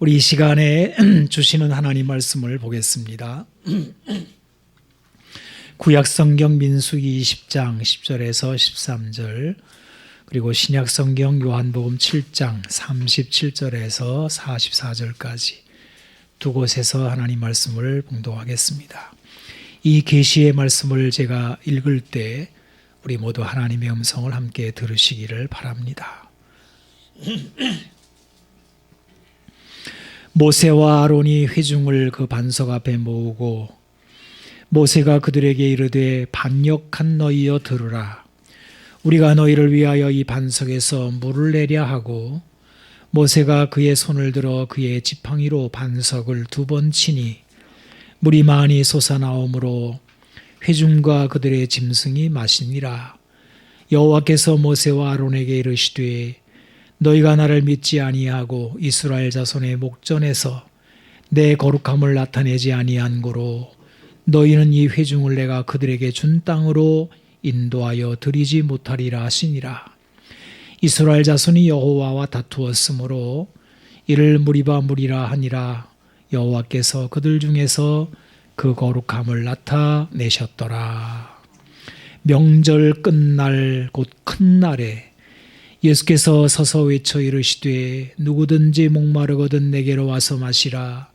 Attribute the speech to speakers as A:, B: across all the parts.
A: 우리 이 시간에 주시는 하나님 말씀을 보겠습니다. 구약성경 민수기 20장 10절에서 13절, 그리고 신약성경 요한복음 7장 37절에서 44절까지 두 곳에서 하나님 말씀을 봉독하겠습니다. 이 계시의 말씀을 제가 읽을 때 우리 모두 하나님의 음성을 함께 들으시기를 바랍니다. 모세와 아론이 회중을 그 반석 앞에 모으고 모세가 그들에게 이르되 반역한 너희여 들으라. 우리가 너희를 위하여 이 반석에서 물을 내랴 하고 모세가 그의 손을 들어 그의 지팡이로 반석을 2번 치니 물이 많이 솟아나오므로 회중과 그들의 짐승이 마시니라. 여호와께서 모세와 아론에게 이르시되 너희가 나를 믿지 아니하고 이스라엘 자손의 목전에서 내 거룩함을 나타내지 아니한 고로 너희는 이 회중을 내가 그들에게 준 땅으로 인도하여 드리지 못하리라 하시니라. 이스라엘 자손이 여호와와 다투었으므로 이를 무리바 무리라 하니라. 여호와께서 그들 중에서 그 거룩함을 나타내셨더라. 명절 끝날 곧 큰 날에 예수께서 서서 외쳐 이르시되 누구든지 목마르거든 내게로 와서 마시라.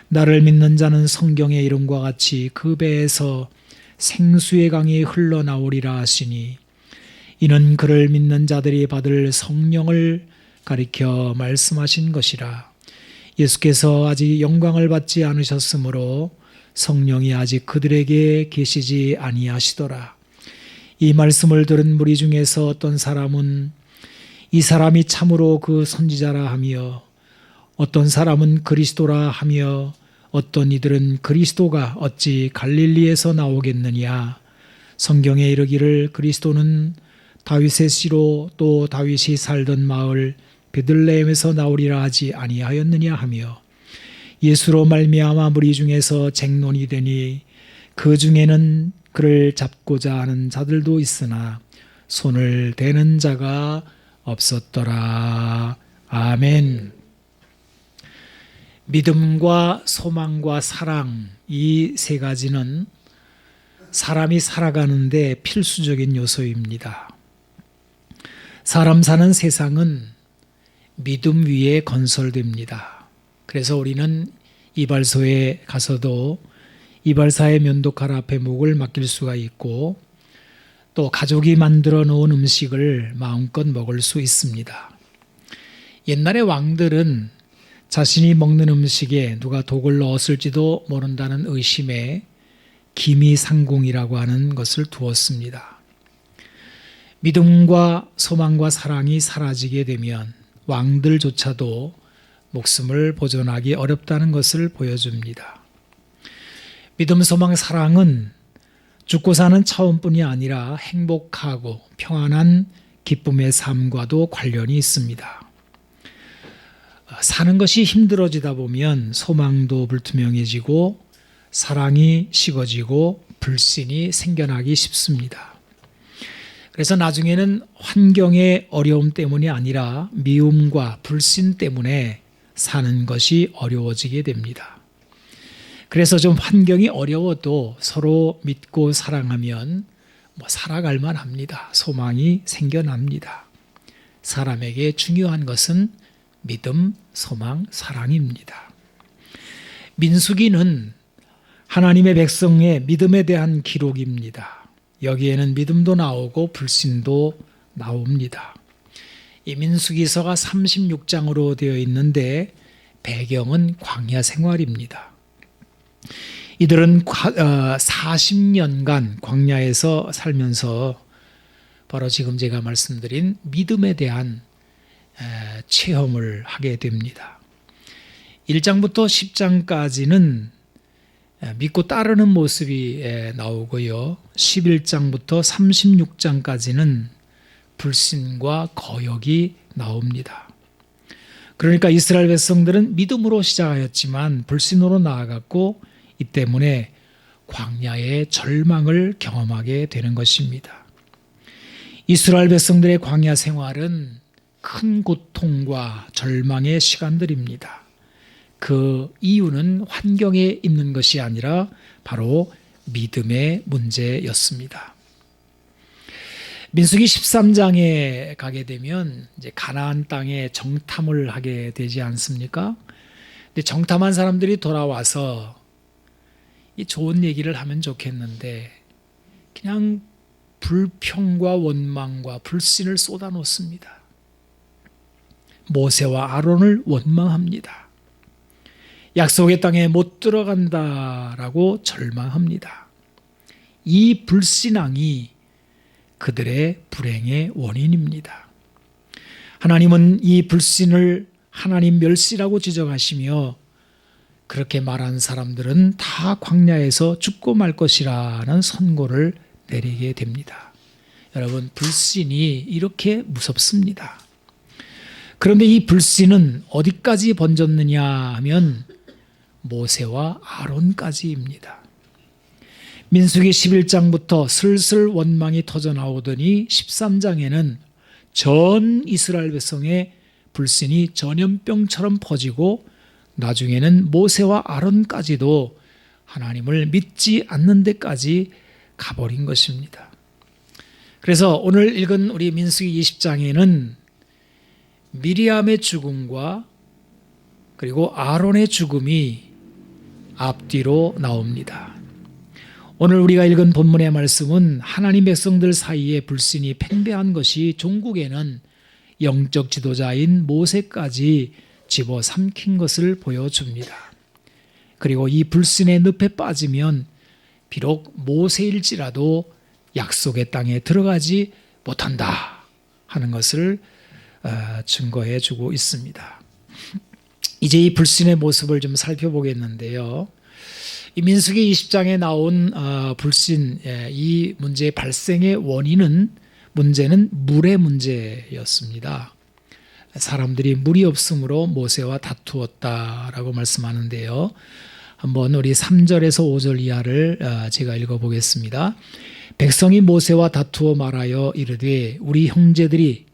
A: 나를 믿는 자는 성경의 이름과 같이 그 배에서 생수의 강이 흘러나오리라 하시니 이는 그를 믿는 자들이 받을 성령을 가리켜 말씀하신 것이라. 예수께서 아직 영광을 받지 않으셨으므로 성령이 아직 그들에게 계시지 아니하시더라. 이 말씀을 들은 무리 중에서 어떤 사람은 이 사람이 참으로 그 선지자라 하며 어떤 사람은 그리스도라 하며 어떤 이들은 그리스도가 어찌 갈릴리에서 나오겠느냐. 성경에 이르기를 그리스도는 다윗의 씨로 또 다윗이 살던 마을 베들레헴에서 나오리라 하지 아니하였느냐 하며 예수로 말미암아 무리 중에서 쟁론이 되니 그 중에는 그를 잡고자 하는 자들도 있으나 손을 대는 자가 없었더라. 아멘. 믿음과 소망과 사랑, 이 세 가지는 사람이 살아가는데 필수적인 요소입니다. 사람 사는 세상은 믿음 위에 건설됩니다. 그래서 우리는 이발소에 가서도 이발사의 면도칼 앞에 목을 맡길 수가 있고 또 가족이 만들어 놓은 음식을 마음껏 먹을 수 있습니다. 옛날의 왕들은 자신이 먹는 음식에 누가 독을 넣었을지도 모른다는 의심에 기미상궁이라고 하는 것을 두었습니다. 믿음과 소망과 사랑이 사라지게 되면 왕들조차도 목숨을 보존하기 어렵다는 것을 보여줍니다. 믿음, 소망, 사랑은 죽고 사는 차원뿐이 아니라 행복하고 평안한 기쁨의 삶과도 관련이 있습니다. 사는 것이 힘들어지다 보면 소망도 불투명해지고 사랑이 식어지고 불신이 생겨나기 쉽습니다. 그래서 나중에는 환경의 어려움 때문이 아니라 미움과 불신 때문에 사는 것이 어려워지게 됩니다. 그래서 좀 환경이 어려워도 서로 믿고 사랑하면 살아갈 만합니다. 소망이 생겨납니다. 사람에게 중요한 것은 믿음, 소망, 사랑입니다. 민수기는 하나님의 백성의 믿음에 대한 기록입니다. 여기에는 믿음도 나오고 불신도 나옵니다. 이 민수기서가 36장으로 되어 있는데 배경은 광야 생활입니다. 이들은 40년간 광야에서 살면서 바로 지금 제가 말씀드린 믿음에 대한 체험을 하게 됩니다. 1장부터 10장까지는 믿고 따르는 모습이 나오고요. 11장부터 36장까지는 불신과 거역이 나옵니다. 그러니까 이스라엘 백성들은 믿음으로 시작하였지만 불신으로 나아갔고 이 때문에 광야의 절망을 경험하게 되는 것입니다. 이스라엘 백성들의 광야 생활은 큰 고통과 절망의 시간들입니다. 그 이유는 환경에 있는 것이 아니라 바로 믿음의 문제였습니다. 민수기 13장에 가게 되면 이제 가나안 땅에 정탐을 하게 되지 않습니까? 근데 정탐한 사람들이 돌아와서 이 좋은 얘기를 하면 좋겠는데 그냥 불평과 원망과 불신을 쏟아놓습니다. 모세와 아론을 원망합니다. 약속의 땅에 못 들어간다라고 절망합니다. 이 불신앙이 그들의 불행의 원인입니다. 하나님은 이 불신을 하나님 멸시라고 지적하시며 그렇게 말한 사람들은 다 광야에서 죽고 말 것이라는 선고를 내리게 됩니다. 여러분, 불신이 이렇게 무섭습니다. 그런데 이 불신은 어디까지 번졌느냐 하면 모세와 아론까지입니다. 민수기 11장부터 슬슬 원망이 터져 나오더니 13장에는 전 이스라엘 백성의 불신이 전염병처럼 퍼지고 나중에는 모세와 아론까지도 하나님을 믿지 않는 데까지 가버린 것입니다. 그래서 오늘 읽은 우리 민수기 20장에는 미리암의 죽음과 그리고 아론의 죽음이 앞뒤로 나옵니다. 오늘 우리가 읽은 본문의 말씀은 하나님 백성들 사이에 불신이 팽배한 것이 종국에는 영적 지도자인 모세까지 집어삼킨 것을 보여줍니다. 그리고 이 불신의 늪에 빠지면 비록 모세일지라도 약속의 땅에 들어가지 못한다 하는 것을 증거해 주고 있습니다. 이제 이 불신의 모습을 좀 살펴보겠는데요. 이 민수기 20장에 나온 불신, 이 문제의 발생의 문제는 물의 문제였습니다. 사람들이 물이 없으므로 모세와 다투었다라고 말씀하는데요. 한번 우리 3절에서 5절 이하를 제가 읽어보겠습니다. 백성이 모세와 다투어 말하여 이르되 우리 형제들이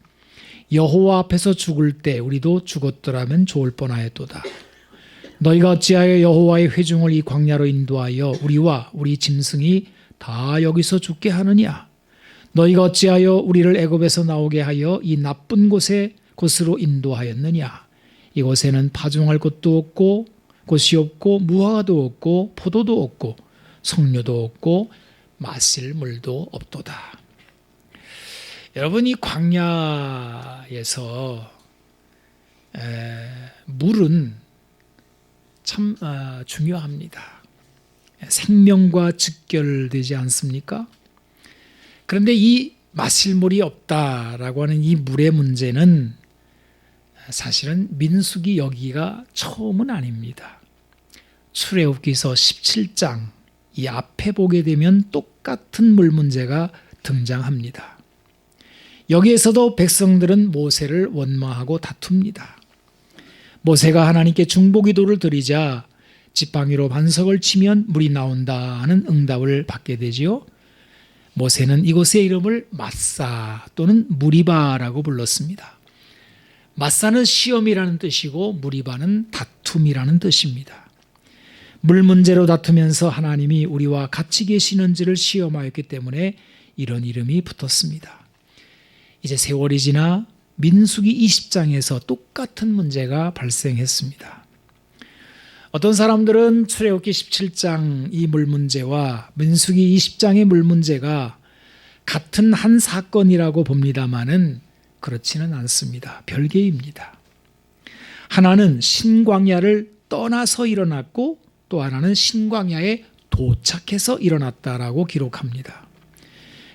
A: 여호와 앞에서 죽을 때 우리도 죽었더라면 좋을 뻔하였도다. 너희가 어찌하여 여호와의 회중을 이 광야로 인도하여 우리와 우리 짐승이 다 여기서 죽게 하느냐? 너희가 어찌하여 우리를 애굽에서 나오게 하여 이 나쁜 곳으로 인도하였느냐? 이곳에는 파종할 곳이 없고 무화과도 없고 포도도 없고 석류도 없고 마실 물도 없도다. 여러분, 이 광야에서 물은 참 중요합니다. 생명과 직결되지 않습니까? 그런데 이 마실 물이 없다라고 하는 이 물의 문제는 사실은 민수기 여기가 처음은 아닙니다. 출애굽기서 17장 이 앞에 보게 되면 똑같은 물 문제가 등장합니다. 여기에서도 백성들은 모세를 원망하고 다툽니다. 모세가 하나님께 중보기도를 드리자 지팡이로 반석을 치면 물이 나온다는 응답을 받게 되지요. 모세는 이곳의 이름을 마사 또는 무리바라고 불렀습니다. 마사는 시험이라는 뜻이고 무리바는 다툼이라는 뜻입니다. 물 문제로 다투면서 하나님이 우리와 같이 계시는지를 시험하였기 때문에 이런 이름이 붙었습니다. 이제 세월이 지나 민수기 20장에서 똑같은 문제가 발생했습니다. 어떤 사람들은 출애굽기 17장 이 물 문제와 민수기 20장의 물 문제가 같은 한 사건이라고 봅니다마는 그렇지는 않습니다. 별개입니다. 하나는 신광야를 떠나서 일어났고 또 하나는 신광야에 도착해서 일어났다라고 기록합니다.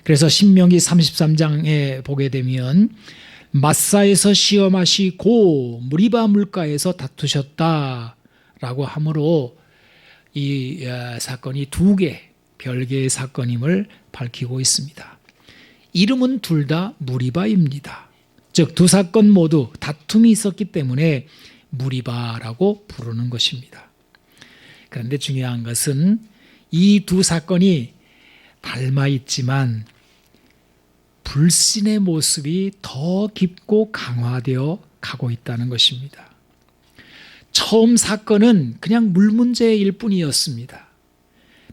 A: 그래서 신명기 33장에 보게 되면 마사에서 시험하시고 무리바 물가에서 다투셨다라고 하므로 이 사건이 두 개 별개의 사건임을 밝히고 있습니다. 이름은 둘 다 무리바입니다. 즉 두 사건 모두 다툼이 있었기 때문에 무리바라고 부르는 것입니다. 그런데 중요한 것은 이 두 사건이 닮아 있지만 불신의 모습이 더 깊고 강화되어 가고 있다는 것입니다. 처음 사건은 그냥 물 문제일 뿐이었습니다.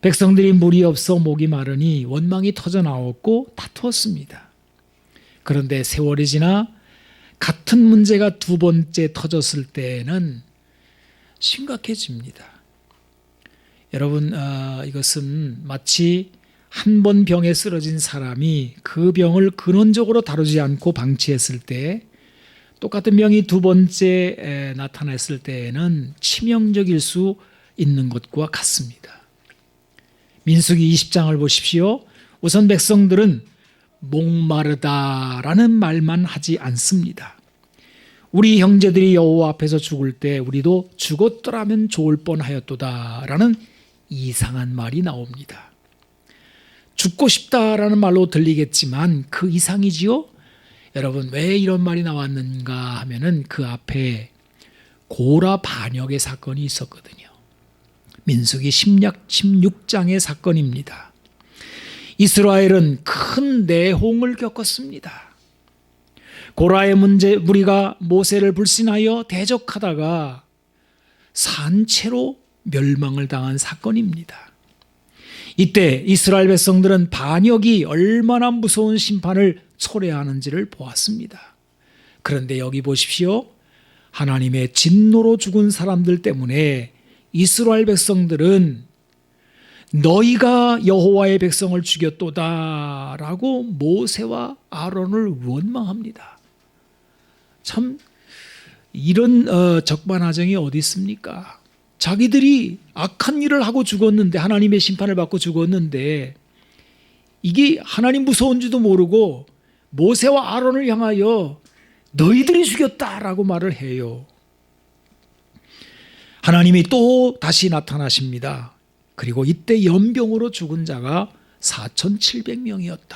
A: 백성들이 물이 없어 목이 마르니 원망이 터져 나왔고 다투었습니다. 그런데 세월이 지나 같은 문제가 두 번째 터졌을 때에는 심각해집니다. 여러분, 이것은 마치 한 번 병에 쓰러진 사람이 그 병을 근원적으로 다루지 않고 방치했을 때 똑같은 병이 두 번째 나타났을 때에는 치명적일 수 있는 것과 같습니다. 민수기 20장을 보십시오. 우선 백성들은 목마르다라는 말만 하지 않습니다. 우리 형제들이 여호와 앞에서 죽을 때 우리도 죽었더라면 좋을 뻔하였도다라는 이상한 말이 나옵니다. 죽고 싶다라는 말로 들리겠지만 그 이상이지요? 여러분, 왜 이런 말이 나왔는가 하면은 그 앞에 고라 반역의 사건이 있었거든요. 민수기 16장의 사건입니다. 이스라엘은 큰 내홍을 겪었습니다. 고라의 무리가 모세를 불신하여 대적하다가 산채로 멸망을 당한 사건입니다. 이때 이스라엘 백성들은 반역이 얼마나 무서운 심판을 초래하는지를 보았습니다. 그런데 여기 보십시오. 하나님의 진노로 죽은 사람들 때문에 이스라엘 백성들은 너희가 여호와의 백성을 죽였도다라고 모세와 아론을 원망합니다. 참 이런 적반하장이 어디 있습니까? 자기들이 악한 일을 하고 죽었는데, 하나님의 심판을 받고 죽었는데 이게 하나님 무서운지도 모르고 모세와 아론을 향하여 너희들이 죽였다라고 말을 해요. 하나님이 또 다시 나타나십니다. 그리고 이때 연병으로 죽은 자가 4,700명이었다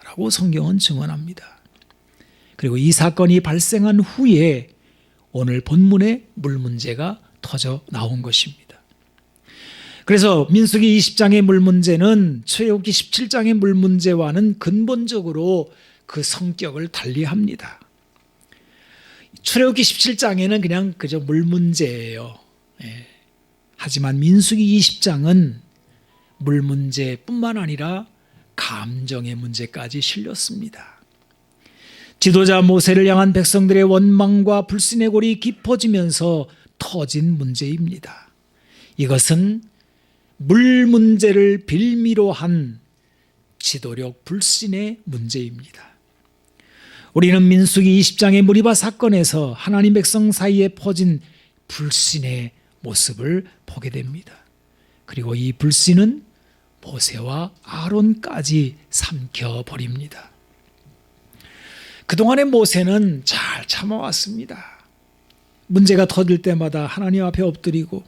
A: 라고 성경은 증언합니다. 그리고 이 사건이 발생한 후에 오늘 본문의 물 문제가 터져 나온 것입니다. 그래서 민수기 20장의 물 문제는 출애굽기 17장의 물 문제와는 근본적으로 그 성격을 달리합니다. 출애굽기 17장에는 그냥 그저 물 문제예요. 하지만 민수기 20장은 물 문제뿐만 아니라 감정의 문제까지 실렸습니다. 지도자 모세를 향한 백성들의 원망과 불신의 골이 깊어지면서 터진 문제입니다. 이것은 물 문제를 빌미로 한 지도력 불신의 문제입니다. 우리는 민수기 20장의 무리바 사건에서 하나님 백성 사이에 퍼진 불신의 모습을 보게 됩니다. 그리고 이 불신은 모세와 아론까지 삼켜버립니다. 그동안의 모세는 잘 참아왔습니다. 문제가 터질 때마다 하나님 앞에 엎드리고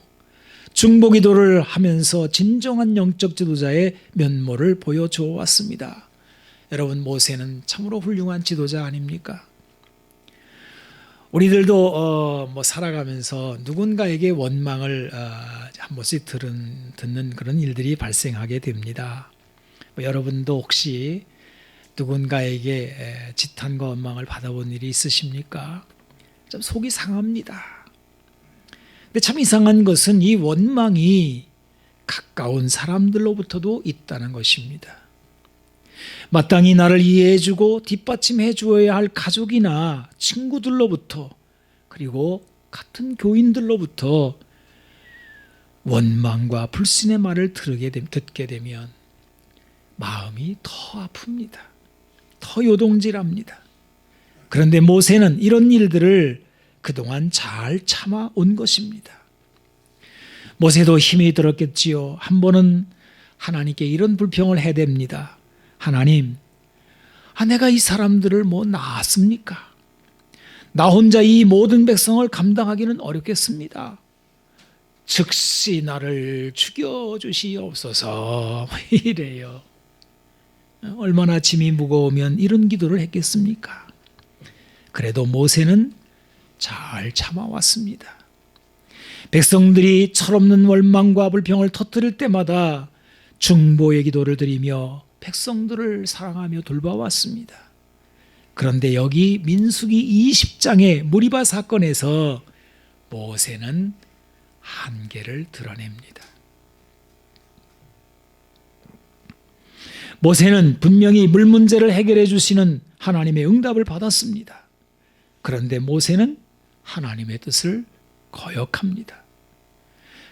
A: 중보기도를 하면서 진정한 영적 지도자의 면모를 보여줘 왔습니다. 여러분, 모세는 참으로 훌륭한 지도자 아닙니까? 우리들도 살아가면서 누군가에게 원망을 한 번씩 듣는 그런 일들이 발생하게 됩니다. 여러분도 혹시 누군가에게 지탄과 원망을 받아본 일이 있으십니까? 좀 속이 상합니다. 근데 참 이상한 것은 이 원망이 가까운 사람들로부터도 있다는 것입니다. 마땅히 나를 이해해주고 뒷받침해 주어야 할 가족이나 친구들로부터, 그리고 같은 교인들로부터 원망과 불신의 말을 듣게 되면 마음이 더 아픕니다. 더 요동질합니다. 그런데 모세는 이런 일들을 그동안 잘 참아온 것입니다. 모세도 힘이 들었겠지요. 한 번은 하나님께 이런 불평을 해댑니다. 하나님, 내가 이 사람들을 낳았습니까? 나 혼자 이 모든 백성을 감당하기는 어렵겠습니다. 즉시 나를 죽여주시옵소서. 이래요. 얼마나 짐이 무거우면 이런 기도를 했겠습니까? 그래도 모세는 잘 참아왔습니다. 백성들이 철없는 원망과 불평을 터뜨릴 때마다 중보의 기도를 드리며 백성들을 사랑하며 돌봐왔습니다. 그런데 여기 민수기 20장의 무리바 사건에서 모세는 한계를 드러냅니다. 모세는 분명히 물 문제를 해결해 주시는 하나님의 응답을 받았습니다. 그런데 모세는 하나님의 뜻을 거역합니다.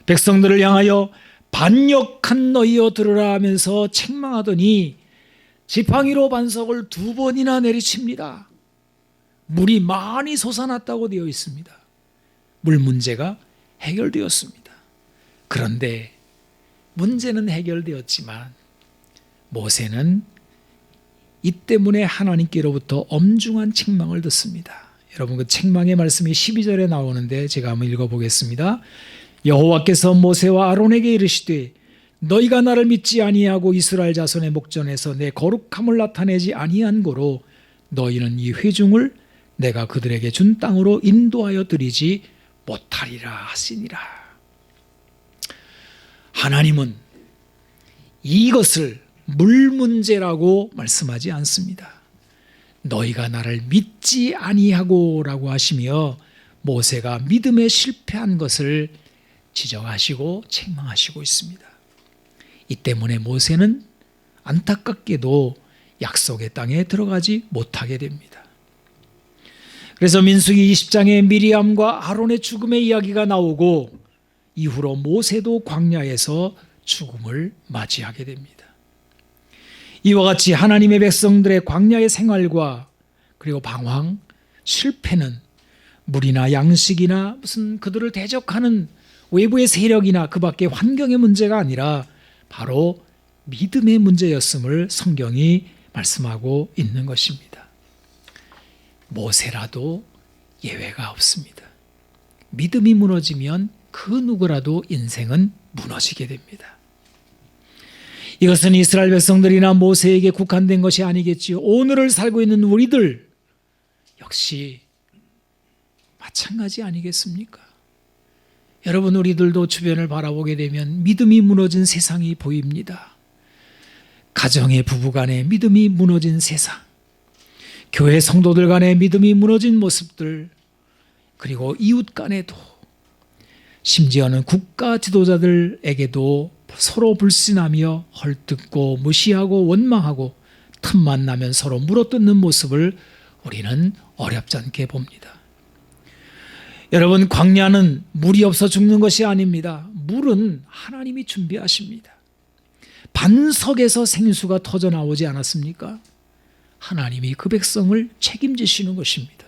A: 백성들을 향하여 반역한 너희여 들으라 하면서 책망하더니 지팡이로 반석을 2번이나 내리칩니다. 물이 많이 솟아났다고 되어 있습니다. 물 문제가 해결되었습니다. 그런데 문제는 해결되었지만 모세는 이 때문에 하나님께로부터 엄중한 책망을 듣습니다. 여러분, 그 책망의 말씀이 12절에 나오는데 제가 한번 읽어보겠습니다. 여호와께서 모세와 아론에게 이르시되 너희가 나를 믿지 아니하고 이스라엘 자손의 목전에서 내 거룩함을 나타내지 아니한 고로 너희는 이 회중을 내가 그들에게 준 땅으로 인도하여 드리지 못하리라 하시니라. 하나님은 이것을 물 문제라고 말씀하지 않습니다. 너희가 나를 믿지 아니하고 라고 하시며 모세가 믿음에 실패한 것을 지적하시고 책망하시고 있습니다. 이 때문에 모세는 안타깝게도 약속의 땅에 들어가지 못하게 됩니다. 그래서 민수기 20장에 미리암과 아론의 죽음의 이야기가 나오고 이후로 모세도 광야에서 죽음을 맞이하게 됩니다. 이와 같이 하나님의 백성들의 광야의 생활과 그리고 방황, 실패는 물이나 양식이나 무슨 그들을 대적하는 외부의 세력이나 그 밖의 환경의 문제가 아니라 바로 믿음의 문제였음을 성경이 말씀하고 있는 것입니다. 모세라도 예외가 없습니다. 믿음이 무너지면 그 누구라도 인생은 무너지게 됩니다. 이것은 이스라엘 백성들이나 모세에게 국한된 것이 아니겠지요. 오늘을 살고 있는 우리들 역시 마찬가지 아니겠습니까? 여러분, 우리들도 주변을 바라보게 되면 믿음이 무너진 세상이 보입니다. 가정의 부부 간의 믿음이 무너진 세상, 교회 성도들 간의 믿음이 무너진 모습들, 그리고 이웃 간에도, 심지어는 국가 지도자들에게도 서로 불신하며 헐뜯고 무시하고 원망하고 틈만 나면 서로 물어뜯는 모습을 우리는 어렵지 않게 봅니다. 여러분, 광야는 물이 없어 죽는 것이 아닙니다. 물은 하나님이 준비하십니다. 반석에서 생수가 터져 나오지 않았습니까? 하나님이 그 백성을 책임지시는 것입니다.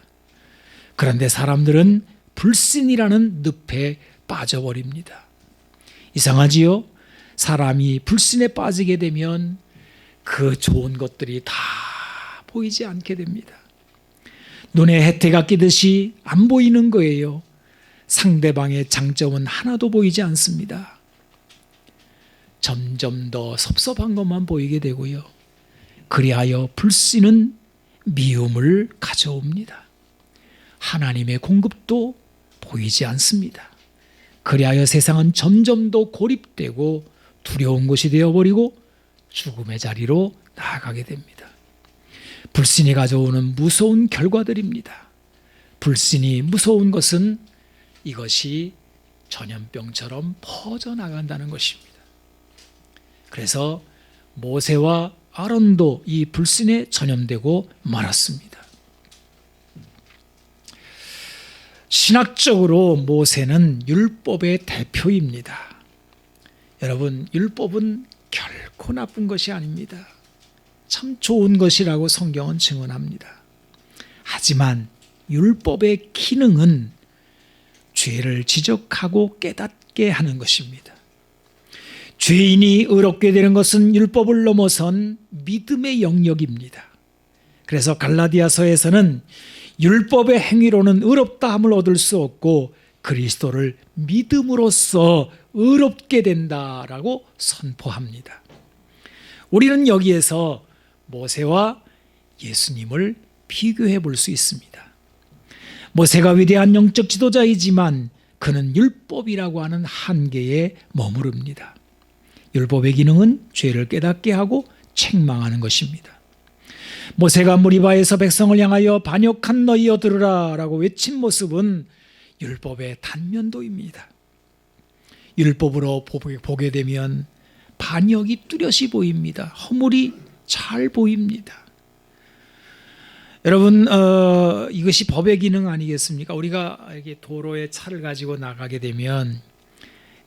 A: 그런데 사람들은 불신이라는 늪에 빠져버립니다. 이상하지요? 사람이 불신에 빠지게 되면 그 좋은 것들이 다 보이지 않게 됩니다. 눈에 혜태가 끼듯이 안 보이는 거예요. 상대방의 장점은 하나도 보이지 않습니다. 점점 더 섭섭한 것만 보이게 되고요. 그리하여 불신은 미움을 가져옵니다. 하나님의 공급도 보이지 않습니다. 그리하여 세상은 점점 더 고립되고 두려운 곳이 되어버리고 죽음의 자리로 나아가게 됩니다. 불신이 가져오는 무서운 결과들입니다. 불신이 무서운 것은 이것이 전염병처럼 퍼져나간다는 것입니다. 그래서 모세와 아론도 이 불신에 전염되고 말았습니다. 신학적으로 모세는 율법의 대표입니다. 여러분, 율법은 결코 나쁜 것이 아닙니다. 참 좋은 것이라고 성경은 증언합니다. 하지만 율법의 기능은 죄를 지적하고 깨닫게 하는 것입니다. 죄인이 의롭게 되는 것은 율법을 넘어선 믿음의 영역입니다. 그래서 갈라디아서에서는 율법의 행위로는 의롭다함을 얻을 수 없고 그리스도를 믿음으로써 의롭게 된다라고 선포합니다. 우리는 여기에서 모세와 예수님을 비교해 볼 수 있습니다. 모세가 위대한 영적 지도자이지만 그는 율법이라고 하는 한계에 머무릅니다. 율법의 기능은 죄를 깨닫게 하고 책망하는 것입니다. 모세가 무리바에서 백성을 향하여 반역한 너희여 들으라 라고 외친 모습은 율법의 단면도입니다. 율법으로 보게 되면 반역이 뚜렷이 보입니다. 허물이 잘 보입니다. 여러분, 이것이 법의 기능 아니겠습니까? 우리가 이렇게 도로에 차를 가지고 나가게 되면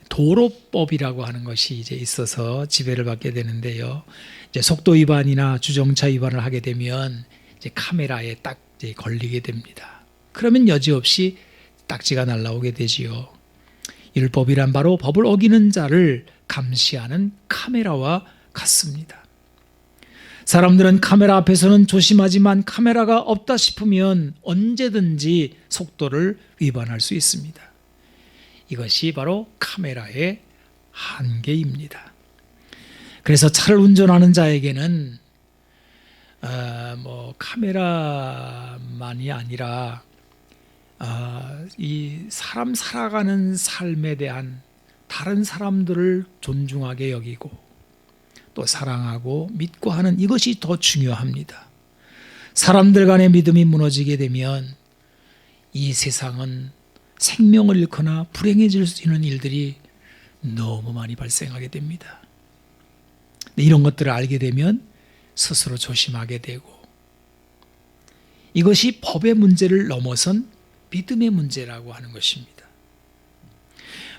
A: 도로법이라고 하는 것이 이제 있어서 지배를 받게 되는데요. 이제 속도 위반이나 주정차 위반을 하게 되면 이제 카메라에 딱 이제 걸리게 됩니다. 그러면 여지없이 딱지가 날라오게 되지요. 율법이란 바로 법을 어기는 자를 감시하는 카메라와 같습니다. 사람들은 카메라 앞에서는 조심하지만 카메라가 없다 싶으면 언제든지 속도를 위반할 수 있습니다. 이것이 바로 카메라의 한계입니다. 그래서 차를 운전하는 자에게는 카메라만이 아니라 이 사람 살아가는 삶에 대한 다른 사람들을 존중하게 여기고 또 사랑하고 믿고 하는 이것이 더 중요합니다. 사람들 간의 믿음이 무너지게 되면 이 세상은 생명을 잃거나 불행해질 수 있는 일들이 너무 많이 발생하게 됩니다. 이런 것들을 알게 되면 스스로 조심하게 되고, 이것이 법의 문제를 넘어선 믿음의 문제라고 하는 것입니다.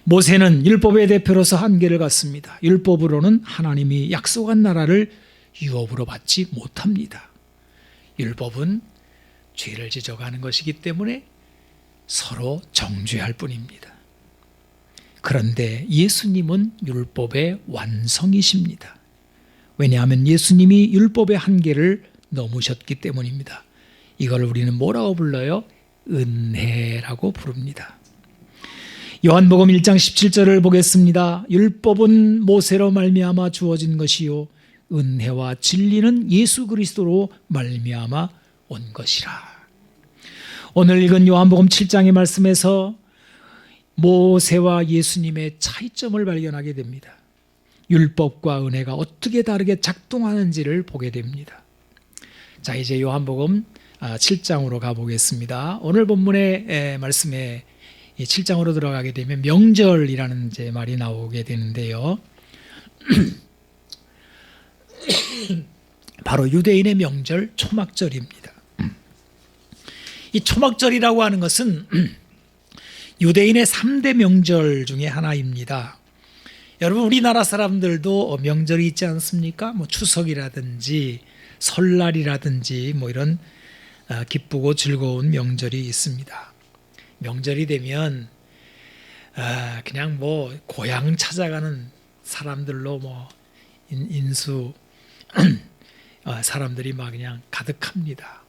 A: 모세는 율법의 대표로서 한계를 갖습니다. 율법으로는 하나님이 약속한 나라를 유업으로 받지 못합니다. 율법은 죄를 지적하는 것이기 때문에 서로 정죄할 뿐입니다. 그런데 예수님은 율법의 완성이십니다. 왜냐하면 예수님이 율법의 한계를 넘으셨기 때문입니다. 이걸 우리는 뭐라고 불러요? 은혜라고 부릅니다. 요한복음 1장 17절을 보겠습니다. 율법은 모세로 말미암아 주어진 것이요 은혜와 진리는 예수 그리스도로 말미암아 온 것이라. 오늘 읽은 요한복음 7장의 말씀에서 모세와 예수님의 차이점을 발견하게 됩니다. 율법과 은혜가 어떻게 다르게 작동하는지를 보게 됩니다. 자, 이제 요한복음 7장으로 가보겠습니다. 오늘 본문의 말씀에 7장으로 들어가게 되면 명절이라는 이제 말이 나오게 되는데요. 바로 유대인의 명절 초막절입니다. 이 초막절이라고 하는 것은 유대인의 3대 명절 중에 하나입니다. 여러분, 우리나라 사람들도 명절이 있지 않습니까? 추석이라든지 설날이라든지 이런 기쁘고 즐거운 명절이 있습니다. 명절이 되면 그냥 고향 찾아가는 사람들로 인수 사람들이 그냥 가득합니다.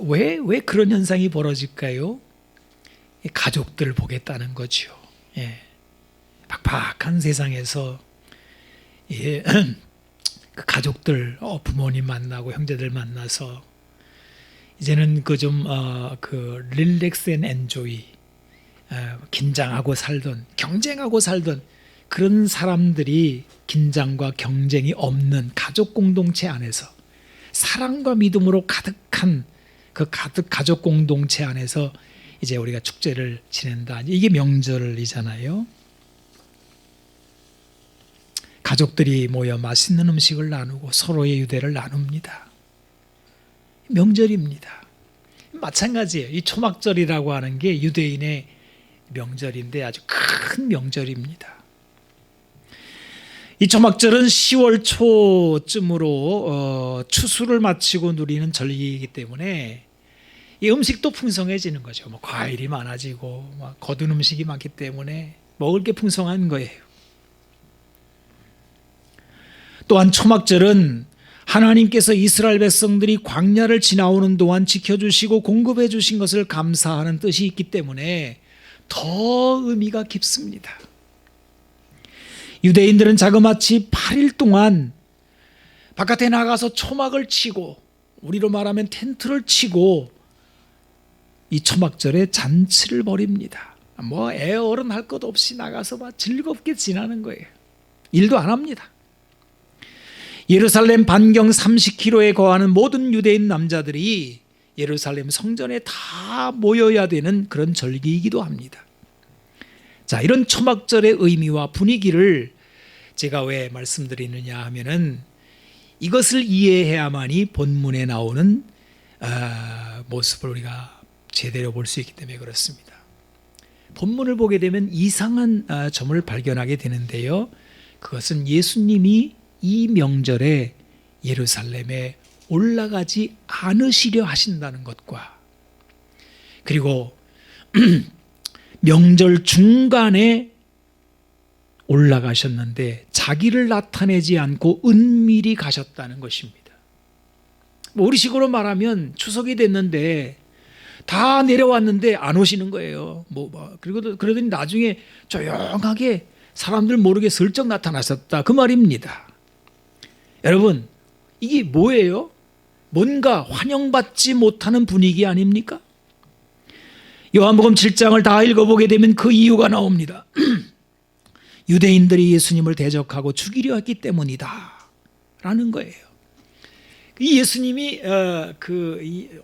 A: 왜 그런 현상이 벌어질까요? 가족들을 보겠다는 거죠. 예. 팍팍한 세상에서 그 가족들, 부모님 만나고 형제들 만나서 이제는 릴렉스 앤 엔조이, 긴장하고 살던, 경쟁하고 살던 그런 사람들이 긴장과 경쟁이 없는 가족 공동체 안에서 사랑과 믿음으로 가득한 그 가족 공동체 안에서 이제 우리가 축제를 지낸다. 이게 명절이잖아요. 가족들이 모여 맛있는 음식을 나누고 서로의 유대를 나눕니다. 명절입니다. 마찬가지예요. 이 초막절이라고 하는 게 유대인의 명절인데 아주 큰 명절입니다. 이 초막절은 10월 초쯤으로 추수를 마치고 누리는 절기이기 때문에 이 음식도 풍성해지는 거죠. 과일이 많아지고 거둔 음식이 많기 때문에 먹을 게 풍성한 거예요. 또한 초막절은 하나님께서 이스라엘 백성들이 광야를 지나오는 동안 지켜주시고 공급해 주신 것을 감사하는 뜻이 있기 때문에 더 의미가 깊습니다. 유대인들은 자그마치 8일 동안 바깥에 나가서 초막을 치고, 우리로 말하면 텐트를 치고 이 초막절에 잔치를 벌입니다. 애어른 할 것 없이 나가서 즐겁게 지나는 거예요. 일도 안 합니다. 예루살렘 반경 30km에 거하는 모든 유대인 남자들이 예루살렘 성전에 다 모여야 되는 그런 절기이기도 합니다. 자, 이런 초막절의 의미와 분위기를 제가 왜 말씀드리느냐 하면은 이것을 이해해야만이 본문에 나오는 모습을 우리가 제대로 볼 수 있기 때문에 그렇습니다. 본문을 보게 되면 이상한 점을 발견하게 되는데요. 그것은 예수님이 이 명절에 예루살렘에 올라가지 않으시려 하신다는 것과, 그리고 명절 중간에 올라가셨는데 자기를 나타내지 않고 은밀히 가셨다는 것입니다. 우리식으로 말하면 추석이 됐는데 다 내려왔는데 안 오시는 거예요. 그러더니 나중에 조용하게 사람들 모르게 슬쩍 나타나셨다, 그 말입니다. 여러분, 이게 뭐예요? 뭔가 환영받지 못하는 분위기 아닙니까? 요한복음 7장을 다 읽어보게 되면 그 이유가 나옵니다. 유대인들이 예수님을 대적하고 죽이려 했기 때문이다 라는 거예요. 이 예수님이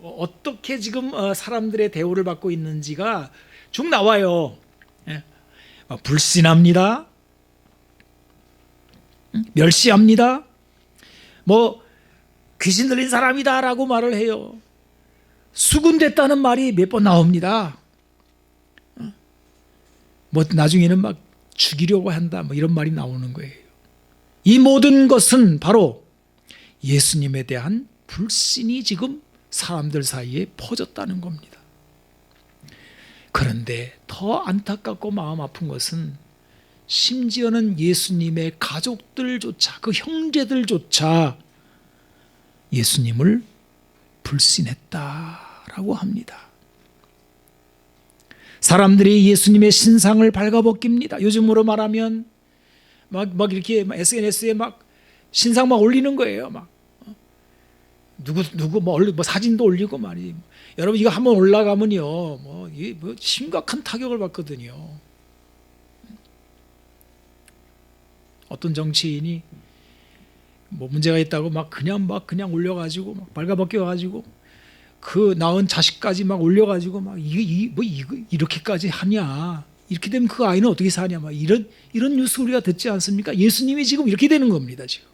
A: 어떻게 지금 사람들의 대우를 받고 있는지가 쭉 나와요. 불신합니다, 멸시합니다, 귀신 들린 사람이다 라고 말을 해요. 수군됐다는 말이 몇 번 나옵니다. 나중에는 막 죽이려고 한다, 이런 말이 나오는 거예요. 이 모든 것은 바로 예수님에 대한 불신이 지금 사람들 사이에 퍼졌다는 겁니다. 그런데 더 안타깝고 마음 아픈 것은 심지어는 예수님의 가족들조차, 그 형제들조차 예수님을 불신했다라고 합니다. 사람들이 예수님의 신상을 발가벗깁니다. 요즘으로 말하면 막 이렇게 SNS에 막 신상 막 올리는 거예요. 누구 사진도 올리고 말이에요. 여러분, 이거 한번 올라가면요, 심각한 타격을 받거든요. 어떤 정치인이 문제가 있다고 그냥 올려가지고 발가벗겨가지고 그 낳은 자식까지 올려가지고 이렇게까지 하냐, 이렇게 되면 그 아이는 어떻게 사냐, 이런 뉴스 우리가 듣지 않습니까? 예수님이 지금 이렇게 되는 겁니다. 지금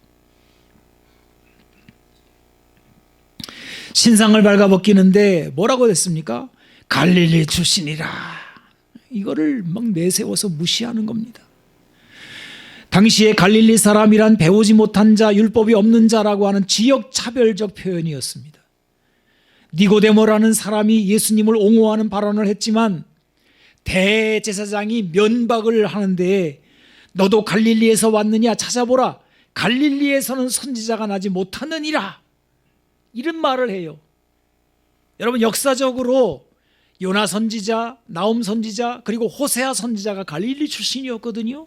A: 신상을 발가벗기는데 뭐라고 했습니까? 갈릴리 출신이라, 이거를 내세워서 무시하는 겁니다. 당시에 갈릴리 사람이란 배우지 못한 자, 율법이 없는 자라고 하는 지역차별적 표현이었습니다. 니고데모라는 사람이 예수님을 옹호하는 발언을 했지만 대제사장이 면박을 하는데, 너도 갈릴리에서 왔느냐, 찾아보라, 갈릴리에서는 선지자가 나지 못하느니라, 이런 말을 해요. 여러분, 역사적으로 요나 선지자, 나움 선지자, 그리고 호세아 선지자가 갈릴리 출신이었거든요.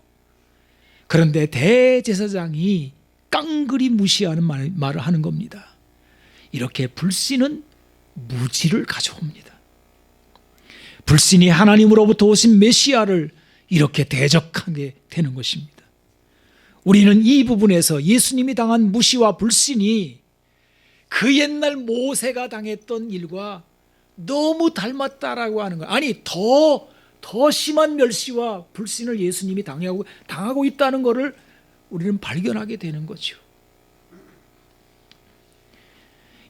A: 그런데 대제사장이 깡그리 무시하는 말을 하는 겁니다. 이렇게 불신은 무지를 가져옵니다. 불신이 하나님으로부터 오신 메시아를 이렇게 대적하게 되는 것입니다. 우리는 이 부분에서 예수님이 당한 무시와 불신이 그 옛날 모세가 당했던 일과 너무 닮았다라고 하는 거예요. 아니, 더 심한 멸시와 불신을 예수님이 당하고 있다는 것을 우리는 발견하게 되는 거죠.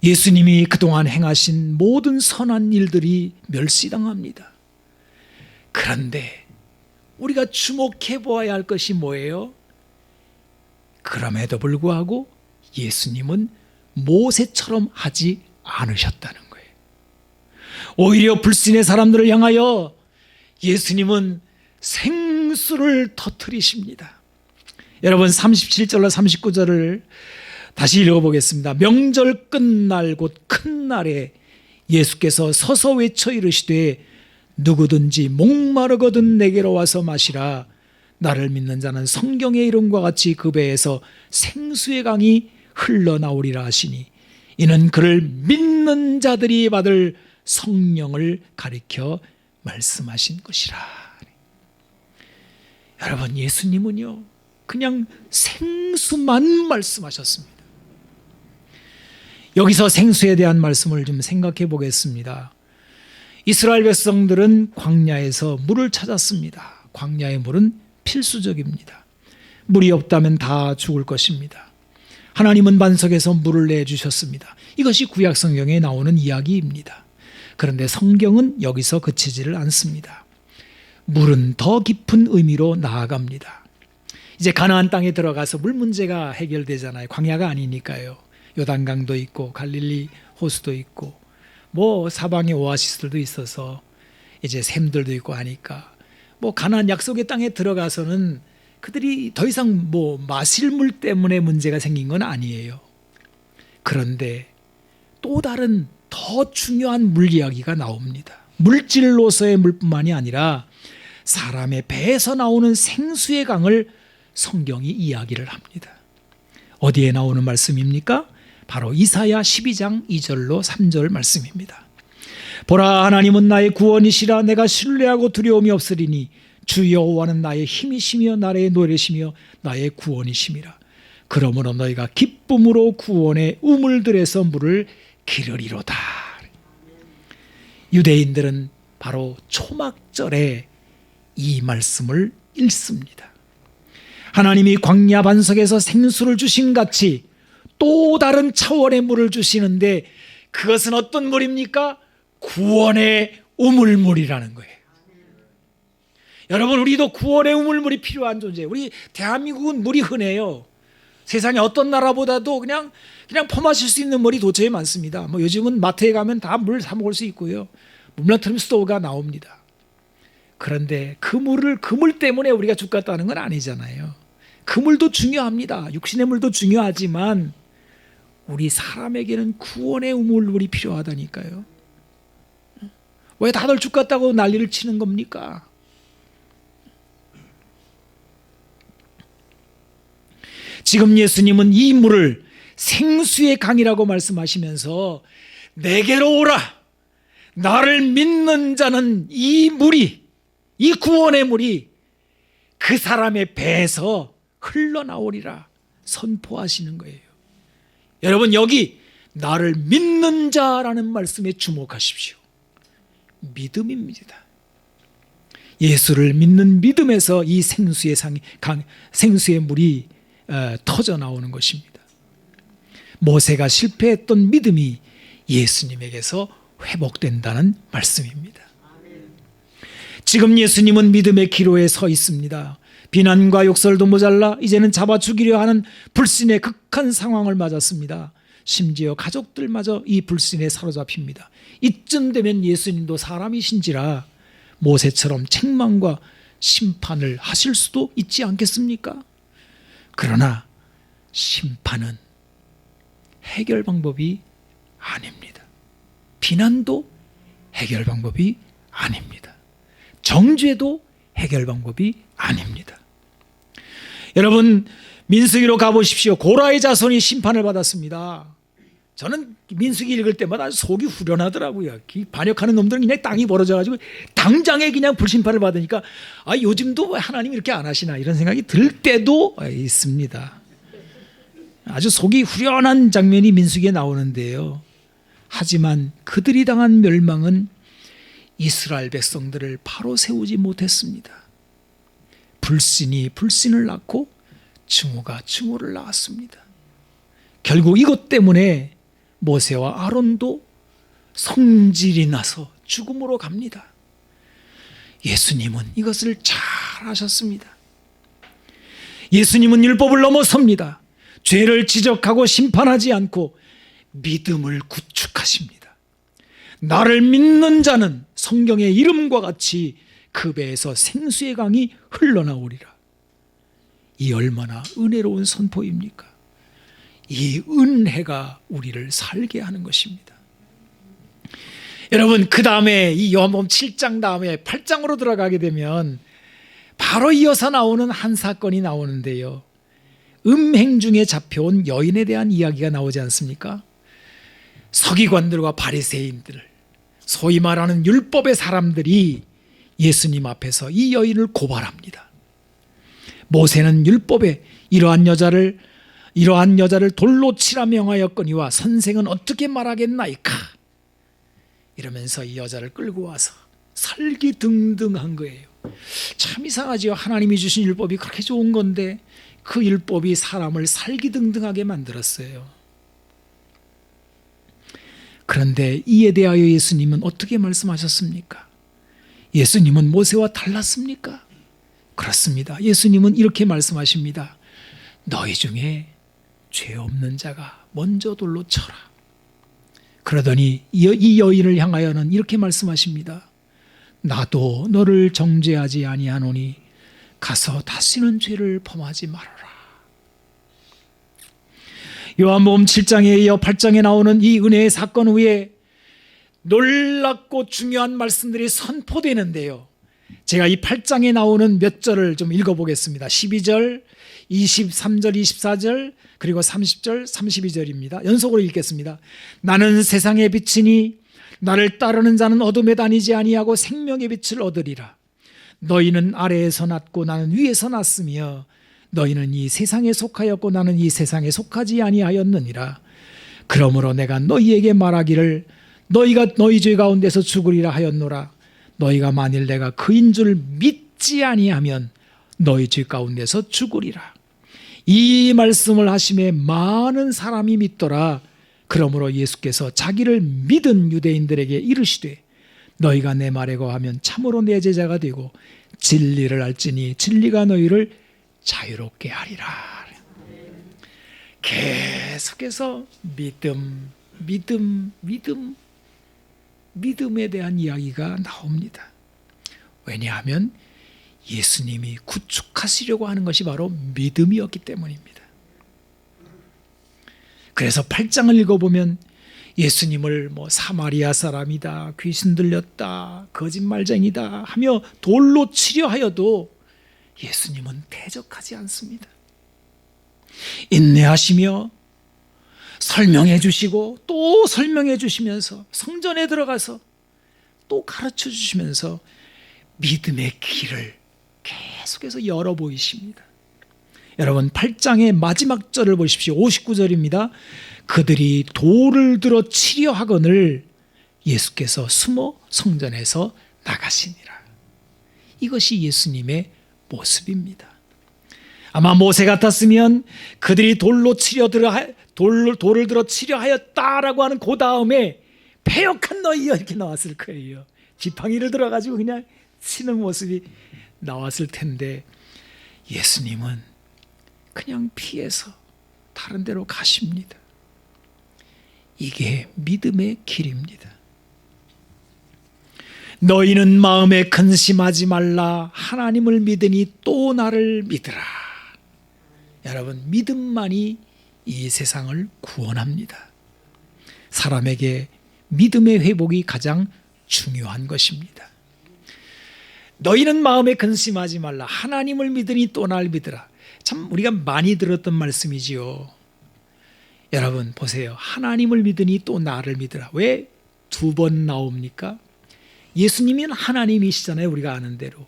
A: 예수님이 그동안 행하신 모든 선한 일들이 멸시당합니다. 그런데 우리가 주목해 보아야 할 것이 뭐예요? 그럼에도 불구하고 예수님은 모세처럼 하지 않으셨다는 거예요. 오히려 불신의 사람들을 향하여 예수님은 생수를 터뜨리십니다. 여러분, 37절로 39절을 다시 읽어보겠습니다. 명절 끝날 곧 큰 날에 예수께서 서서 외쳐 이르시되 누구든지 목마르거든 내게로 와서 마시라. 나를 믿는 자는 성경의 이름과 같이 그 배에서 생수의 강이 흘러나오리라 하시니 이는 그를 믿는 자들이 받을 성령을 가리켜 말씀하신 것이라. 여러분, 여기서 생수에 대한 말씀을 좀 생각해 보겠습니다. 이스라엘 백성들은 광야에서 물을 찾았습니다. 광야의 물은 필수적입니다. 물이 없다면 다 죽을 것입니다. 하나님은 반석에서 물을 내주셨습니다. 이것이 구약 성경에 나오는 이야기입니다. 그런데 성경은 여기서 그치지를 않습니다. 물은 더 깊은 의미로 나아갑니다. 이제 가나안 땅에 들어가서 물 문제가 해결되잖아요. 광야가 아니니까요. 요단강도 있고 갈릴리 호수도 있고 뭐 사방에 오아시스들도 있어서 이제 샘들도 있고 하니까 뭐 가나안 약속의 땅에 들어가서는 그들이 더 이상 뭐 마실 물 때문에 문제가 생긴 건 아니에요. 그런데 또 다른 더 중요한 물 이야기가 나옵니다. 물질로서의 물뿐만이 아니라 사람의 배에서 나오는 생수의 강을 성경이 이야기를 합니다. 어디에 나오는 말씀입니까? 바로 이사야 12장 2절로 3절 말씀입니다. 보라, 하나님은 나의 구원이시라. 내가 신뢰하고 두려움이 없으리니 주 여호와는 나의 힘이시며 나의 노래시며 나의 구원이심이라. 그러므로 너희가 기쁨으로 구원의 우물들에서 물을 기르리로다. 유대인들은 바로 초막절에 이 말씀을 읽습니다. 하나님이 광야 반석에서 생수를 주신 같이 또 다른 차원의 물을 주시는데 그것은 어떤 물입니까? 구원의 우물물이라는 거예요. 여러분, 우리도 구원의 우물물이 필요한 존재예요. 우리 대한민국은 물이 흔해요. 세상에 어떤 나라보다도 그냥 퍼마실 수 있는 물이 도처에 많습니다. 뭐 요즘은 마트에 가면 다 물 사 먹을 수 있고요. 물론 스토어가 나옵니다. 그런데 그 물 때문에 우리가 죽겠다는 건 아니잖아요. 그 물도 중요합니다. 육신의 물도 중요하지만 우리 사람에게는 구원의 우물물이 필요하다니까요. 왜 다들 죽겠다고 난리를 치는 겁니까? 지금 예수님은 이 물을 생수의 강이라고 말씀하시면서 내게로 오라. 나를 믿는 자는 이 물이, 이 구원의 물이 그 사람의 배에서 흘러나오리라 선포하시는 거예요. 여러분, 여기 나를 믿는 자라는 말씀에 주목하십시오. 믿음입니다. 예수를 믿는 믿음에서 이 생수의 물이 터져 나오는 것입니다. 모세가 실패했던 믿음이 예수님에게서 회복된다는 말씀입니다. 지금 예수님은 믿음의 기로에 서 있습니다. 비난과 욕설도 모자라 이제는 잡아 죽이려 하는 불신의 극한 상황을 맞았습니다. 심지어 가족들마저 이 불신에 사로잡힙니다. 이쯤 되면 예수님도 사람이신지라 모세처럼 책망과 심판을 하실 수도 있지 않겠습니까? 그러나 심판은 해결 방법이 아닙니다. 비난도 해결 방법이 아닙니다. 정죄도 해결 방법이 아닙니다. 여러분, 민수기로 가보십시오. 고라의 자손이 심판을 받았습니다. 저는 민수기 읽을 때마다 속이 후련하더라고요. 반역하는 놈들은 그냥 땅이 벌어져가지고 당장에 그냥 불심판을 받으니까 요즘도 하나님 이렇게 안 하시나 이런 생각이 들 때도 있습니다. 아주 속이 후련한 장면이 민수기에 나오는데요. 하지만 그들이 당한 멸망은 이스라엘 백성들을 바로 세우지 못했습니다. 불신이 불신을 낳고 증오가 증오를 낳았습니다. 결국 이것 때문에 모세와 아론도 성질이 나서 죽음으로 갑니다. 예수님은 이것을 잘 아셨습니다. 예수님은 율법을 넘어섭니다. 죄를 지적하고 심판하지 않고 믿음을 구축하십니다. 나를 믿는 자는 성경의 이름과 같이 그 배에서 생수의 강이 흘러나오리라. 이 얼마나 은혜로운 선포입니까? 이 은혜가 우리를 살게 하는 것입니다. 여러분, 그 다음에 이 요한복음 7장 다음에 8장으로 들어가게 되면 바로 이어서 나오는 한 사건이 나오는데요. 음행 중에 잡혀온 여인에 대한 이야기가 나오지 않습니까? 서기관들과 바리새인들, 소위 말하는 율법의 사람들이 예수님 앞에서 이 여인을 고발합니다. 모세는 율법에 이러한 여자를 이러한 여자를 돌로 치라 명하였거니와 선생은 어떻게 말하겠나이까? 이러면서 이 여자를 끌고 와서 설기등등한 거예요. 참 이상하지요. 하나님이 주신 율법이 그렇게 좋은 건데 그 율법이 사람을 설기등등하게 만들었어요. 그런데 이에 대하여 예수님은 어떻게 말씀하셨습니까? 예수님은 모세와 달랐습니까? 그렇습니다. 예수님은 이렇게 말씀하십니다. 너희 중에 죄 없는 자가 먼저 돌로 쳐라. 그러더니 이 여인을 향하여는 이렇게 말씀하십니다. 나도 너를 정죄하지 아니하노니 가서 다시는 죄를 범하지 말아라. 요한복음 7장에 이어 8장에 나오는 이 은혜의 사건 후에 놀랍고 중요한 말씀들이 선포되는데요. 제가 이 8장에 나오는 몇 절을 좀 읽어보겠습니다. 12절, 23절, 24절, 그리고 30절, 32절입니다. 연속으로 읽겠습니다. 나는 세상의 빛이니 나를 따르는 자는 어둠에 다니지 아니하고 생명의 빛을 얻으리라. 너희는 아래에서 났고 나는 위에서 났으며 너희는 이 세상에 속하였고 나는 이 세상에 속하지 아니하였느니라. 그러므로 내가 너희에게 말하기를 너희가 너희 죄 가운데서 죽으리라 하였노라. 너희가 만일 내가 그인 줄 믿지 아니하면 너희 죄 가운데서 죽으리라. 이 말씀을 하심에 많은 사람이 믿더라. 그러므로 예수께서 자기를 믿은 유대인들에게 이르시되 너희가 내 말에 거하면 참으로 내 제자가 되고 진리를 알지니 진리가 너희를 자유롭게 하리라. 계속해서 믿음에 대한 이야기가 나옵니다. 왜냐하면 예수님이 구축하시려고 하는 것이 바로 믿음이었기 때문입니다. 그래서 8장을 읽어보면 예수님을 사마리아 사람이다, 귀신 들렸다, 거짓말쟁이다 하며 돌로 치려 하여도 예수님은 대적하지 않습니다. 인내하시며 설명해 주시고 또 설명해 주시면서 성전에 들어가서 또 가르쳐 주시면서 믿음의 길을 계속해서 열어 보이십니다. 여러분 8장의 마지막 절을 보십시오. 59절입니다. 그들이 돌을 들어 치려 하거늘 예수께서 숨어 성전에서 나가시니라. 이것이 예수님의 모습입니다. 아마 모세 같았으면 그들이 돌을 들어 치려 하였다라고 하는 그 다음에 패역한 너희여 이렇게 나왔을 거예요. 지팡이를 들어가지고 그냥 치는 모습이 나왔을 텐데 예수님은 그냥 피해서 다른 데로 가십니다. 이게 믿음의 길입니다. 너희는 마음에 근심하지 말라. 하나님을 믿으니 또 나를 믿으라. 여러분 믿음만이 이 세상을 구원합니다. 사람에게 믿음의 회복이 가장 중요한 것입니다. 너희는 마음에 근심하지 말라. 하나님을 믿으니 또 나를 믿으라. 참 우리가 많이 들었던 말씀이지요. 여러분 보세요. 하나님을 믿으니 또 나를 믿으라. 왜 두 번 나옵니까? 예수님이 하나님이시잖아요. 우리가 아는 대로.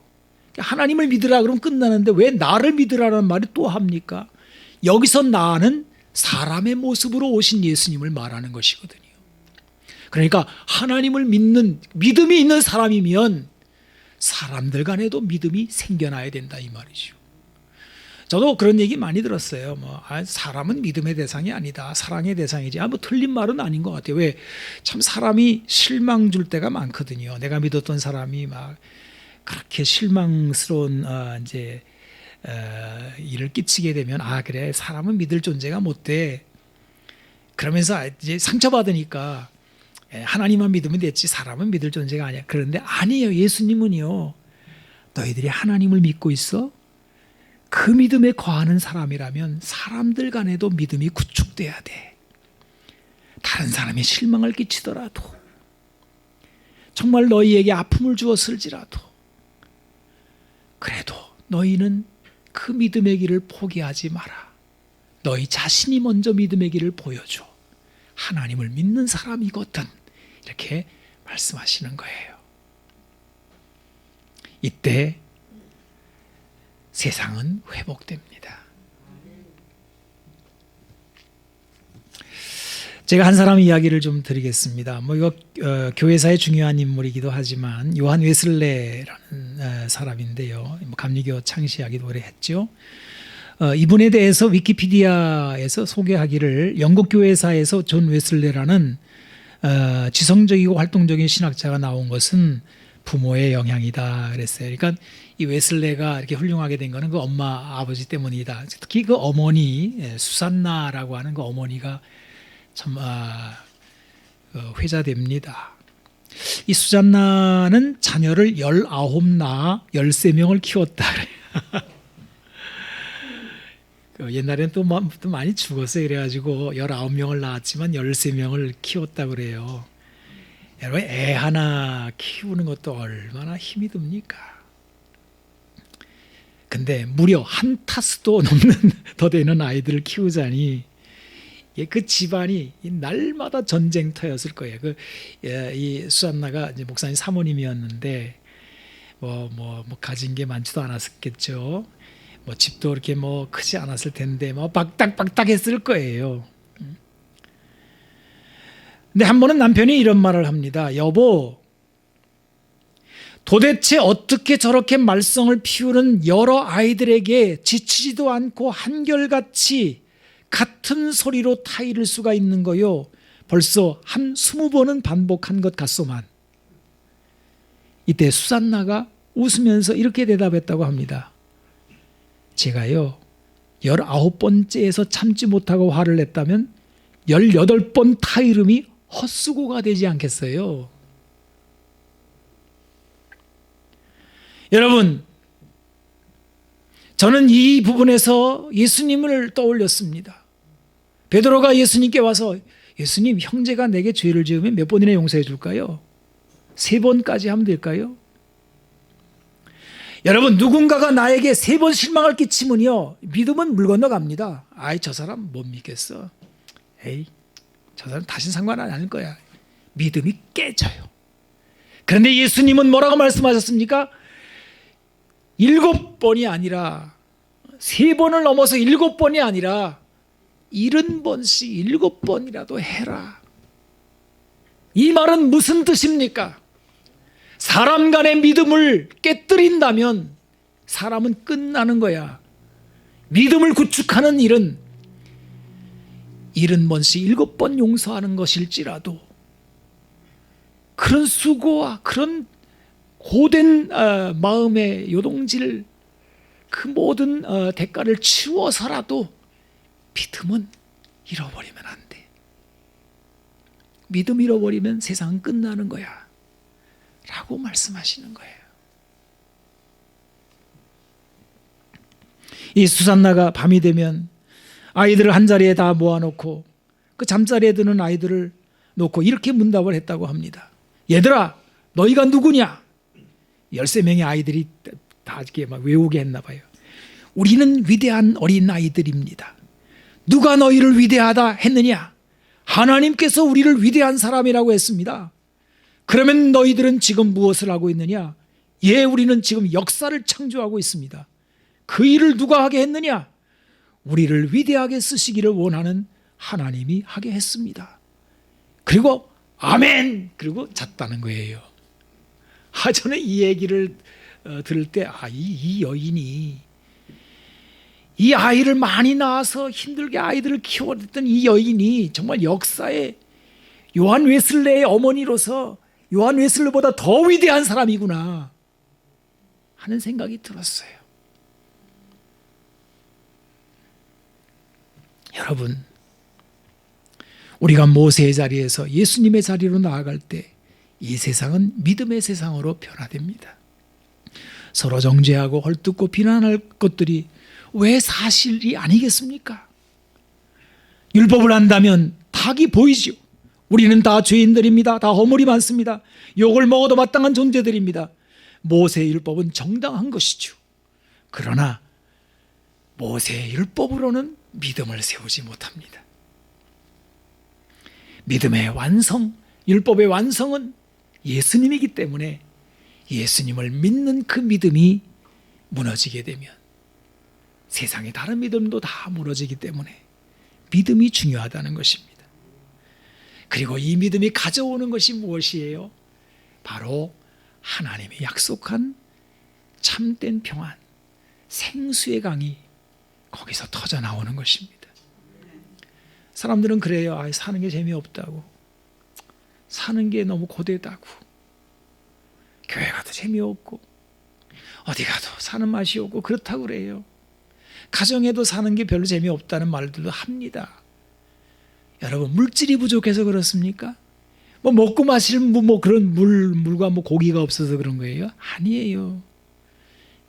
A: 하나님을 믿으라 그러면 끝나는데 왜 나를 믿으라는 말을 또 합니까? 여기서 나는 사람의 모습으로 오신 예수님을 말하는 것이거든요. 그러니까 하나님을 믿는 믿음이 있는 사람이면 사람들 간에도 믿음이 생겨나야 된다 이 말이죠. 저도 그런 얘기 많이 들었어요. 사람은 믿음의 대상이 아니다. 사랑의 대상이지. 틀린 말은 아닌 것 같아요. 왜? 참 사람이 실망 줄 때가 많거든요. 내가 믿었던 사람이 막 그렇게 실망스러운 일을 끼치게 되면 그래 사람은 믿을 존재가 못 돼. 그러면서 이제 상처받으니까 하나님만 믿으면 됐지 사람은 믿을 존재가 아니야. 그런데 아니에요. 예수님은요. 너희들이 하나님을 믿고 있어? 그 믿음에 거하는 사람이라면 사람들 간에도 믿음이 구축돼야 돼. 다른 사람이 실망을 끼치더라도 정말 너희에게 아픔을 주었을지라도 그래도 너희는 그 믿음의 길을 포기하지 마라. 너희 자신이 먼저 믿음의 길을 보여줘. 하나님을 믿는 사람이거든. 이렇게 말씀하시는 거예요. 이때 세상은 회복됩니다. 제가 한 사람 이야기를 좀 드리겠습니다. 뭐 이거 교회사의 중요한 인물이기도 하지만 요한 웨슬레라는 사람인데요. 뭐 감리교 창시하기도 오래 했죠. 이분에 대해서 위키피디아에서 소개하기를 영국 교회사에서 존 웨슬레라는 지성적이고 활동적인 신학자가 나온 것은 부모의 영향이다 그랬어요. 그러니까 이 웨슬레가 이렇게 훌륭하게 된 거는 그 엄마 아버지 때문이다. 특히 그 어머니 수산나라고 하는 그 어머니가 참 회자됩니다. 이 수잔나는 자녀를 19 낳아 13명을 키웠다. 옛날에는 또 많이 죽었어요. 그래가지고 19명을 낳았지만 13명을 키웠다 그래요. 여러분, 애 하나 키우는 것도 얼마나 힘이 듭니까? 근데 무려 한 타스도 넘는 더 되는 아이들을 키우자니 그 집안이 날마다 전쟁터였을 거예요. 이 수잔나가 이제 목사님 사모님이었는데 뭐 가진 게 많지도 않았겠죠. 뭐 집도 그렇게 뭐 크지 않았을 텐데 뭐 박닥박닥했을 거예요. 근데 한 번은 남편이 이런 말을 합니다. 여보, 도대체 어떻게 저렇게 말썽을 피우는 여러 아이들에게 지치지도 않고 한결같이 같은 소리로 타이를 수가 있는 거요. 벌써 한 20번은 반복한 것 같소만. 이때 수산나가 웃으면서 이렇게 대답했다고 합니다. 제가요 19번째에서 참지 못하고 화를 냈다면 18번 타이름이 헛수고가 되지 않겠어요? 여러분, 저는 이 부분에서 예수님을 떠올렸습니다. 베드로가 예수님께 와서 예수님, 형제가 내게 죄를 지으면 몇 번이나 용서해 줄까요? 3번까지 하면 될까요? 여러분, 누군가가 나에게 3번 실망을 끼치면요, 믿음은 물 건너갑니다. 아이, 저 사람 못 믿겠어. 에이, 저 사람 다신 상관 안 할 거야. 믿음이 깨져요. 그런데 예수님은 뭐라고 말씀하셨습니까? 7번이 아니라 3번을 넘어서 7번이 아니라 70번씩 7번이라도 해라. 이 말은 무슨 뜻입니까? 사람 간의 믿음을 깨뜨린다면 사람은 끝나는 거야. 믿음을 구축하는 일은 70번씩 7번 용서하는 것일지라도 그런 수고와 그런 고된 마음의 요동질, 그 모든 대가를 치워서라도 믿음은 잃어버리면 안 돼. 믿음 잃어버리면 세상은 끝나는 거야 라고 말씀하시는 거예요. 이 수산나가 밤이 되면 아이들을 한자리에 다 모아놓고 그 잠자리에 드는 아이들을 놓고 이렇게 문답을 했다고 합니다. 얘들아, 너희가 누구냐? 13명의 아이들이 다 이렇게 막 외우게 했나 봐요. 우리는 위대한 어린 아이들입니다. 누가 너희를 위대하다 했느냐? 하나님께서 우리를 위대한 사람이라고 했습니다. 그러면 너희들은 지금 무엇을 하고 있느냐? 예, 우리는 지금 역사를 창조하고 있습니다. 그 일을 누가 하게 했느냐? 우리를 위대하게 쓰시기를 원하는 하나님이 하게 했습니다. 그리고 아멘! 그리고 잤다는 거예요. 저는 이 얘기를 들을 때 이 여인이, 이 아이를 많이 낳아서 힘들게 아이들을 키워냈던 이 여인이 정말 역사의 요한 웨슬레의 어머니로서 요한 웨슬레보다 더 위대한 사람이구나 하는 생각이 들었어요. 여러분, 우리가 모세의 자리에서 예수님의 자리로 나아갈 때 이 세상은 믿음의 세상으로 변화됩니다. 서로 정죄하고 헐뜯고 비난할 것들이 왜 사실이 아니겠습니까? 율법을 안다면 닭이 보이죠. 우리는 다 죄인들입니다. 다 허물이 많습니다. 욕을 먹어도 마땅한 존재들입니다. 모세의 율법은 정당한 것이죠. 그러나 모세의 율법으로는 믿음을 세우지 못합니다. 믿음의 완성, 율법의 완성은 예수님이기 때문에 예수님을 믿는 그 믿음이 무너지게 되면 세상의 다른 믿음도 다 무너지기 때문에 믿음이 중요하다는 것입니다. 그리고 이 믿음이 가져오는 것이 무엇이에요? 바로 하나님이 약속한 참된 평안, 생수의 강이 거기서 터져 나오는 것입니다. 사람들은 그래요. 사는 게 재미없다고, 사는 게 너무 고되다고, 교회 가도 재미없고 어디 가도 사는 맛이 없고 그렇다고 그래요. 가정에도 사는 게 별로 재미없다는 말들도 합니다. 여러분, 물질이 부족해서 그렇습니까? 뭐 먹고 마실 그런 물과 고기가 없어서 그런 거예요? 아니에요.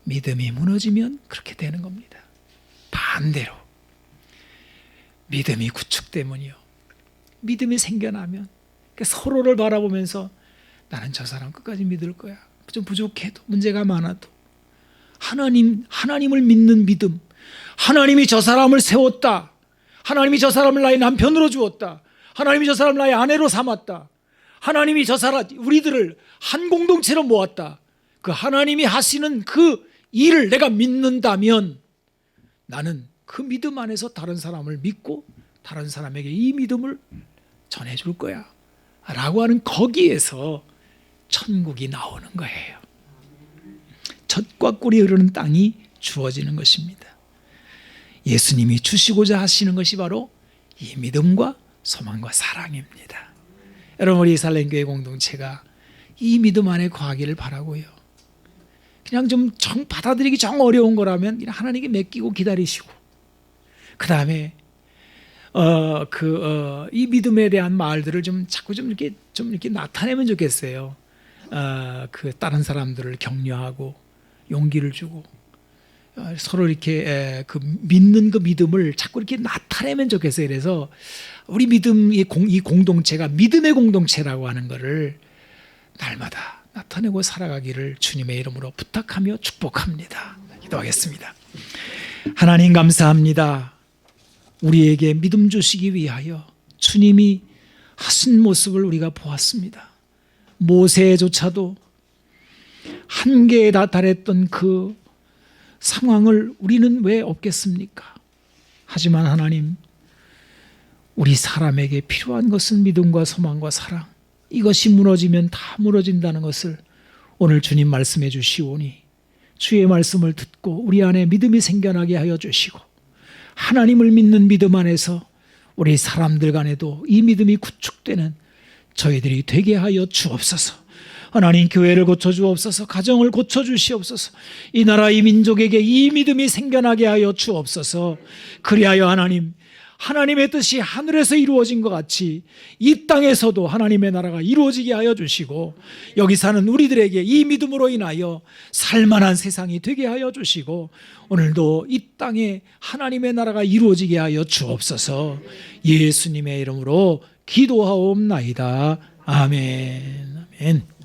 A: 믿음이 무너지면 그렇게 되는 겁니다. 반대로 믿음이 구축되면요, 믿음이 생겨나면 서로를 바라보면서 나는 저 사람 끝까지 믿을 거야. 좀 부족해도, 문제가 많아도 하나님을 믿는 믿음, 하나님이 저 사람을 세웠다, 하나님이 저 사람을 나의 남편으로 주었다, 하나님이 저 사람을 나의 아내로 삼았다, 하나님이 우리들을 한 공동체로 모았다, 그 하나님이 하시는 그 일을 내가 믿는다면 나는 그 믿음 안에서 다른 사람을 믿고 다른 사람에게 이 믿음을 전해줄 거야 라고 하는, 거기에서 천국이 나오는 거예요. 젖과 꿀이 흐르는 땅이 주어지는 것입니다. 예수님이 주시고자 하시는 것이 바로 이 믿음과 소망과 사랑입니다. 여러분, 우리 살렘교회 공동체가 이 믿음 안에 거하기를 바라고요. 그냥 좀 받아들이기 정 어려운 거라면 그냥 하나님께 맡기고 기다리시고, 그 다음에 이 믿음에 대한 말들을 자꾸 이렇게 나타내면 좋겠어요. 다른 사람들을 격려하고 용기를 주고, 서로 이렇게 믿는 그 믿음을 자꾸 이렇게 나타내면 좋겠어요. 그래서 우리 이 공동체가 믿음의 공동체라고 하는 것을 날마다 나타내고 살아가기를 주님의 이름으로 부탁하며 축복합니다. 기도하겠습니다. 하나님, 감사합니다. 우리에게 믿음 주시기 위하여 주님이 하신 모습을 우리가 보았습니다. 모세조차도 한계에 달했던 그 상황을 우리는 왜 없겠습니까? 하지만 하나님, 우리 사람에게 필요한 것은 믿음과 소망과 사랑, 이것이 무너지면 다 무너진다는 것을 오늘 주님 말씀해 주시오니, 주의 말씀을 듣고 우리 안에 믿음이 생겨나게 하여 주시고, 하나님을 믿는 믿음 안에서 우리 사람들 간에도 이 믿음이 구축되는 저희들이 되게 하여 주옵소서. 하나님, 교회를 고쳐주옵소서. 가정을 고쳐주시옵소서. 이 나라 이 민족에게 이 믿음이 생겨나게 하여 주옵소서. 그리하여 하나님, 하나님의 뜻이 하늘에서 이루어진 것 같이 이 땅에서도 하나님의 나라가 이루어지게 하여 주시고, 여기 사는 우리들에게 이 믿음으로 인하여 살만한 세상이 되게 하여 주시고, 오늘도 이 땅에 하나님의 나라가 이루어지게 하여 주옵소서. 예수님의 이름으로 기도하옵나이다. 아멘. 아멘.